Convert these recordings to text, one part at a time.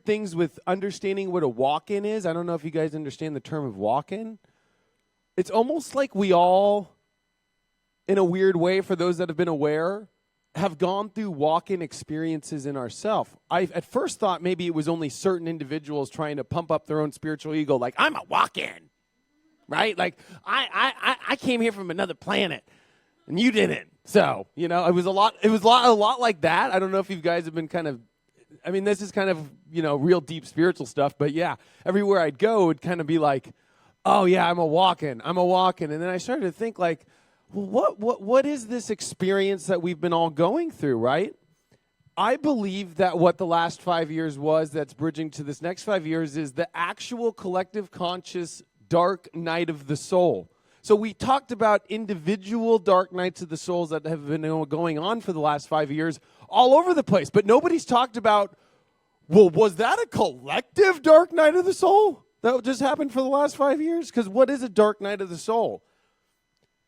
things with understanding what a walk-in is. I don't know if you guys understand the term of walk-in. It's almost like we all, in a weird way, for those that have been aware, have gone through walk-in experiences in ourselves. I at first thought maybe it was only certain individuals trying to pump up their own spiritual ego, like, I'm a walk-in, right? Like, I came here from another planet, and you didn't. So, it was a lot like that. I don't know if you guys have been kind of, this is kind of, real deep spiritual stuff, but yeah, everywhere I'd go, it would kind of be like, oh yeah, I'm a walk-in. And then I started to think like, well, what is this experience that we've been all going through, right? I believe that what the last 5 years was that's bridging to this next 5 years is the actual collective conscious dark night of the soul. So we talked about individual dark nights of the souls that have been going on for the last 5 years all over the place. But nobody's talked about, well, was that a collective dark night of the soul that just happened for the last 5 years? Because what is a dark night of the soul?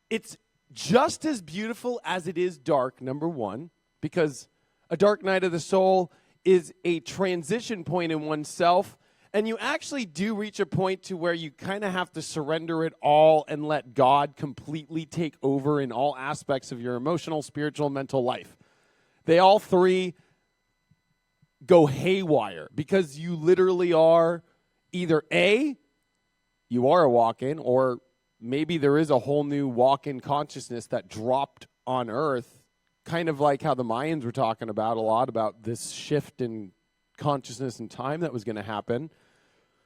It's just as beautiful as it is dark, number one, because a dark night of the soul is a transition point in oneself, and you actually do reach a point to where you kind of have to surrender it all and let God completely take over in all aspects of your emotional, spiritual, mental life. They all three go haywire because you literally are either A, you are a walk-in, or maybe there is a whole new walk-in consciousness that dropped on Earth, kind of like how the Mayans were talking about a lot about this shift in consciousness and time that was going to happen.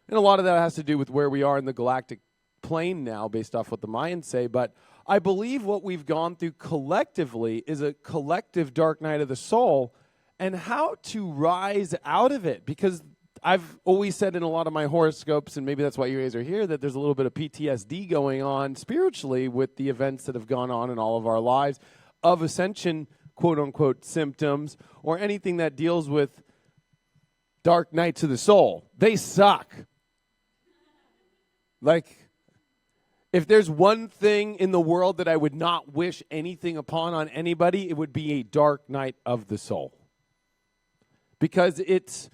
And a lot of that has to do with where we are in the galactic plane now, based off what the Mayans say. But I believe what we've gone through collectively is a collective dark night of the soul and how to rise out of it. Because I've always said in a lot of my horoscopes, and maybe that's why you guys are here, that there's a little bit of PTSD going on spiritually with the events that have gone on in all of our lives of ascension, quote-unquote, symptoms, or anything that deals with dark nights of the soul. They suck. Like, if there's one thing in the world that I would not wish anything upon on anybody, it would be a dark night of the soul. Because it's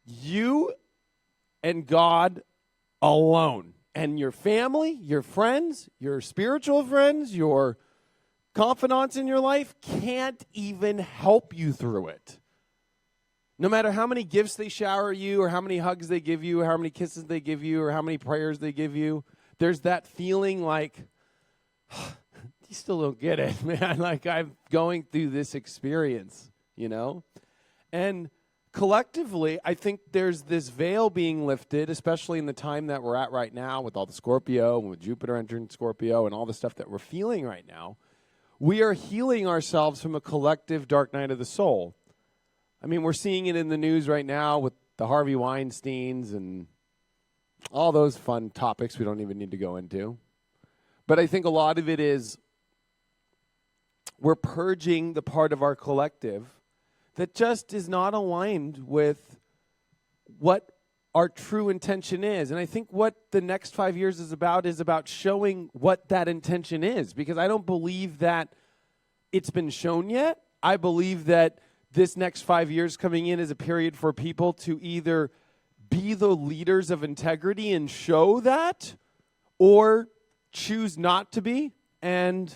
you and God alone. And your family, your friends, your spiritual friends, your confidants in your life can't even help you through it. No matter how many gifts they shower you, or how many hugs they give you, or how many kisses they give you, or how many prayers they give you, there's that feeling like, you still don't get it, man. Like, I'm going through this experience, And collectively, I think there's this veil being lifted, especially in the time that we're at right now with all the Scorpio and with Jupiter entering Scorpio and all the stuff that we're feeling right now. We are healing ourselves from a collective dark night of the soul. We're seeing it in the news right now with the Harvey Weinsteins and all those fun topics we don't even need to go into. But I think a lot of it is we're purging the part of our collective that just is not aligned with what our true intention is. And I think what the next 5 years is about showing what that intention is. Because I don't believe that it's been shown yet. I believe that this next 5 years coming in is a period for people to either be the leaders of integrity and show that, or choose not to be. And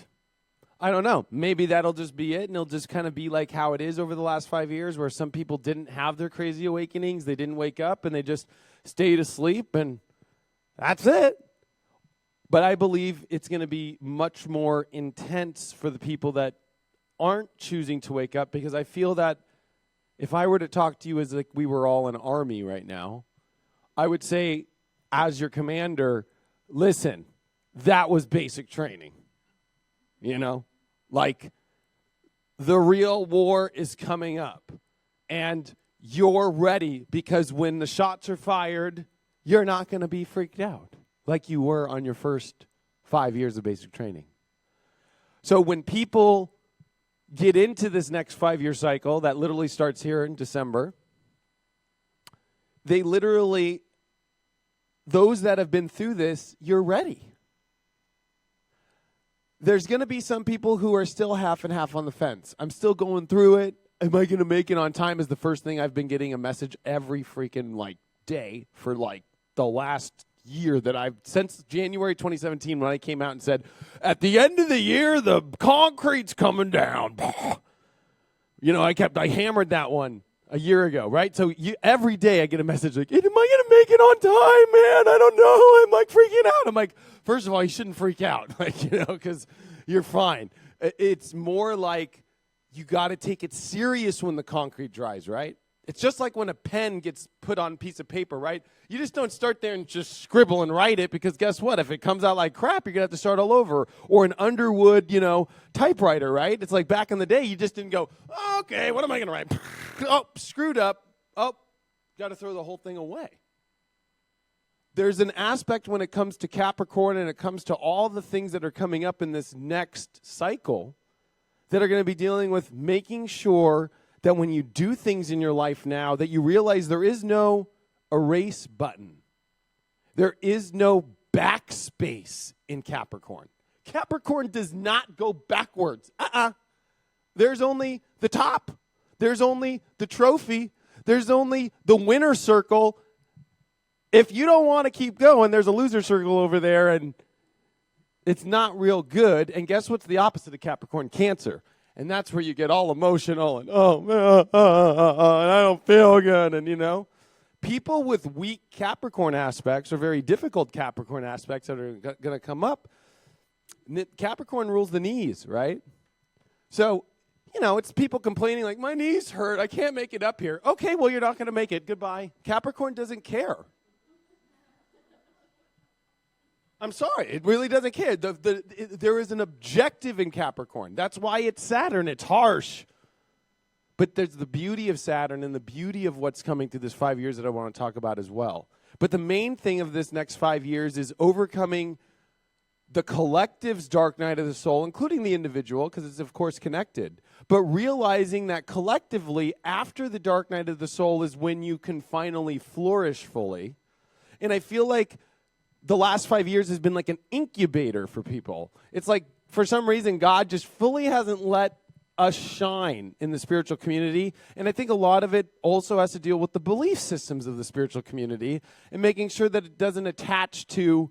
I don't know, maybe that'll just be it, and it'll just kind of be like how it is over the last 5 years, where some people didn't have their crazy awakenings, they didn't wake up, and they just stayed asleep, and that's it. But I believe it's going to be much more intense for the people that aren't choosing to wake up, because I feel that if I were to talk to you as like we were all an army right now, I would say, as your commander, listen, that was basic training. Like, the real war is coming up, and you're ready, because when the shots are fired, you're not going to be freaked out like you were on your first 5 years of basic training. So when people get into this next 5-year cycle that literally starts here in December, they literally, those that have been through this, you're ready. There's going to be some people who are still half and half on the fence. I'm still going through it. am I going to make it on time is the first thing I've been getting a message every freaking day for the last year that since January 2017 when I came out and said, at the end of the year, the concrete's coming down. I hammered that one a year ago, right? So every day I get a message like, am I going to make it on time, man? I don't know. I'm freaking out. I'm like, first of all, you shouldn't freak out, because you're fine. It's more like you got to take it serious when the concrete dries, right? It's just like when a pen gets put on a piece of paper, right? You just don't start there and just scribble and write it because guess what? If it comes out like crap, you're going to have to start all over. Or an Underwood, typewriter, right? It's like back in the day, you just didn't go, okay, what am I going to write? Oh, screwed up. Oh, got to throw the whole thing away. There's an aspect when it comes to Capricorn and it comes to all the things that are coming up in this next cycle that are going to be dealing with making sure that when you do things in your life now, that you realize there is no erase button. There is no backspace in Capricorn. Capricorn does not go backwards. There's only the top. There's only the trophy. There's only the winner circle. If you don't want to keep going, there's a loser circle over there, and it's not real good. And guess what's the opposite of Capricorn? Cancer. And that's where you get all emotional and, and I don't feel good. And, people with weak Capricorn aspects or very difficult Capricorn aspects that are going to come up, Capricorn rules the knees, right? So, it's people complaining like, my knees hurt. I can't make it up here. Okay, well, you're not going to make it. Goodbye. Capricorn doesn't care. I'm sorry, it really doesn't care. There is an objective in Capricorn. That's why it's Saturn. It's harsh. But there's the beauty of Saturn and the beauty of what's coming through this 5 years that I want to talk about as well. But the main thing of this next 5 years is overcoming the collective's dark night of the soul, including the individual, because it's, of course, connected. But realizing that collectively, after the dark night of the soul is when you can finally flourish fully. And I feel like the last 5 years has been like an incubator for people. It's like, for some reason, God just fully hasn't let us shine in the spiritual community. And I think a lot of it also has to deal with the belief systems of the spiritual community and making sure that it doesn't attach to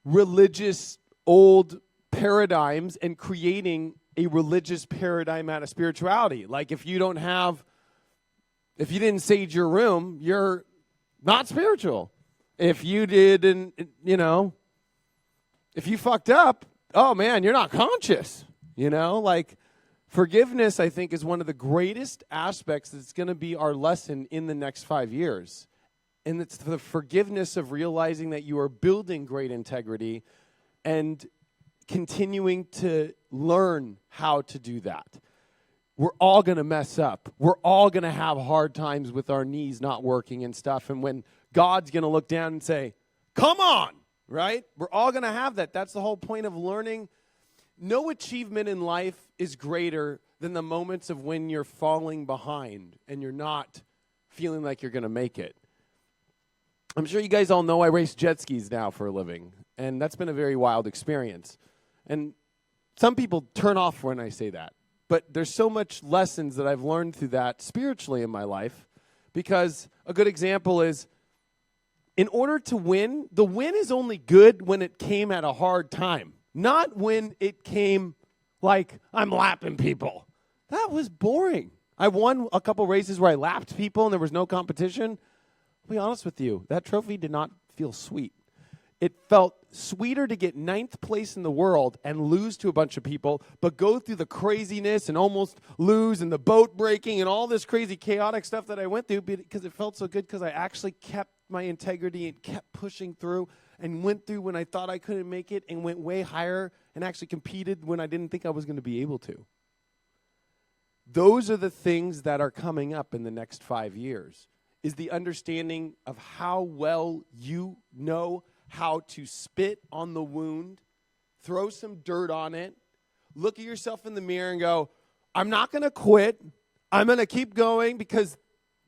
religious old paradigms and creating a religious paradigm out of spirituality. Like if you didn't sage your room, you're not spiritual. If you didn't, if you fucked up, oh man, you're not conscious. Forgiveness, I think, is one of the greatest aspects that's going to be our lesson in the next 5 years. And it's the forgiveness of realizing that you are building great integrity and continuing to learn how to do that. We're all going to mess up. We're all going to have hard times with our knees not working and stuff. And when God's going to look down and say, come on, right? We're all going to have that. That's the whole point of learning. No achievement in life is greater than the moments of when you're falling behind and you're not feeling like you're going to make it. I'm sure you guys all know I race jet skis now for a living, and that's been a very wild experience. And some people turn off when I say that, but there's so much lessons that I've learned through that spiritually in my life, because a good example is, in order to win, the win is only good when it came at a hard time, not when it came like I'm lapping people. That was boring. I won a couple races where I lapped people and there was no competition. I'll be honest with you, that trophy did not feel sweet. It felt sweeter to get 9th place in the world and lose to a bunch of people, but go through the craziness and almost lose and the boat breaking and all this crazy chaotic stuff that I went through because it felt so good because I actually kept my integrity and kept pushing through and went through when I thought I couldn't make it and went way higher and actually competed when I didn't think I was going to be able to. Those are the things that are coming up in the next 5 years, is the understanding of how well you know how to spit on the wound, throw some dirt on it, look at yourself in the mirror and go, I'm not going to quit. I'm going to keep going, because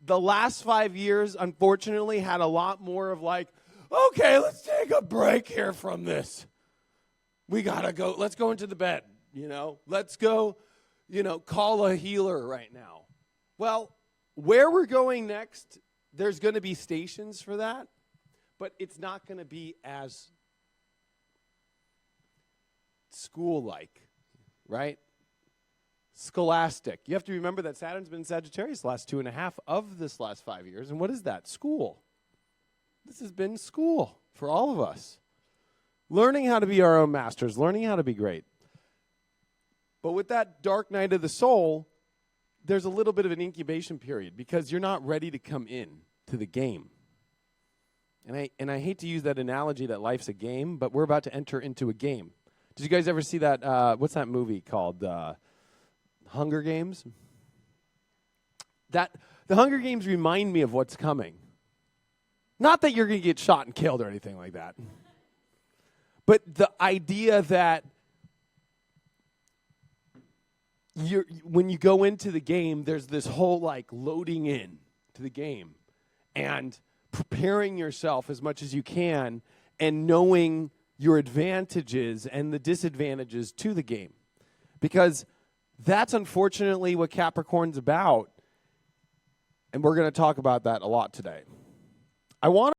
the last 5 years, unfortunately, had a lot more of like, okay, let's take a break here from this. We got to go. Let's go into the bed, Let's go, call a healer right now. Well, where we're going next, there's going to be stations for that, but it's not going to be as school-like, right? Scholastic. You have to remember that Saturn's been in Sagittarius the last 2.5 of this last 5 years. And what is that? School. This has been school for all of us. Learning how to be our own masters, learning how to be great. But with that dark night of the soul, there's a little bit of an incubation period because you're not ready to come in to the game. And I hate to use that analogy that life's a game, but we're about to enter into a game. Did you guys ever see that, what's that movie called? Hunger Games? The Hunger Games remind me of what's coming. Not that you're going to get shot and killed or anything like that. But the idea that when you go into the game, there's this whole loading in to the game and preparing yourself as much as you can and knowing your advantages and the disadvantages to the game. Because that's unfortunately what Capricorn's about. And we're going to talk about that a lot today. I want